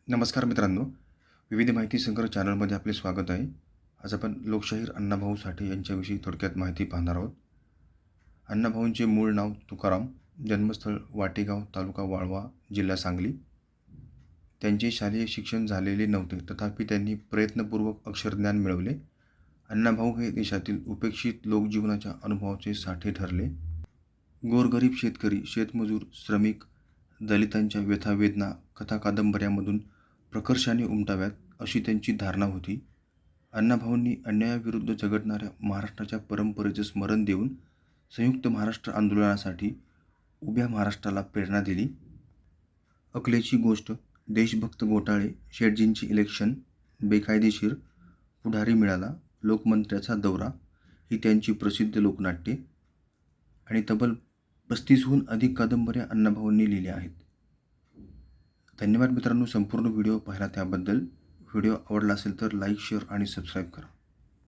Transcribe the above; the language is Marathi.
नमस्कार मित्रांनो, विविध माहिती संग्रह चॅनलमध्ये आपले स्वागत आहे. आज आपण लोकशाहीर अण्णाभाऊ साठे यांच्याविषयी थोडक्यात माहिती पाहणार आहोत. अण्णाभाऊंचे मूळ नाव तुकाराम, जन्मस्थळ वाटेगाव, तालुका वाळवा, जिल्हा सांगली. त्यांचे शालेय शिक्षण झालेले नव्हते, तथापि त्यांनी प्रयत्नपूर्वक अक्षरज्ञान मिळवले. अण्णाभाऊ हे देशातील उपेक्षित लोकजीवनाच्या अनुभवाचे साठे ठरले. गोरगरीब शेतकरी, शेतमजूर, श्रमिक, दलितांच्या व्यथा-वेदना कथा-कादंबऱ्यांमधून प्रकर्षाने उमटाव्यात अशी त्यांची धारणा होती. अण्णाभाऊंनी अन्यायाविरुद्ध झगडणाऱ्या महाराष्ट्राच्या परंपरेचं स्मरण देऊन संयुक्त महाराष्ट्र आंदोलनासाठी उभ्या महाराष्ट्राला प्रेरणा दिली. अकलेची गोष्ट, देशभक्त घोटाळे, शेटजींचे इलेक्शन, बेकायदेशीर, पुढारी मिळाला, लोकमंत्र्याचा दौरा ही त्यांची प्रसिद्ध लोकनाट्ये आणि तब्बल 35हून अधिक कादंबऱ्या अण्णाभाऊंनी लिहिल्या आहेत. धन्यवाद मित्रांनो, संपूर्ण व्हिडिओ पाहिला त्याबद्दल. व्हिडिओ आवडला असेल तर लाईक, शेअर आणि सबस्क्राईब करा.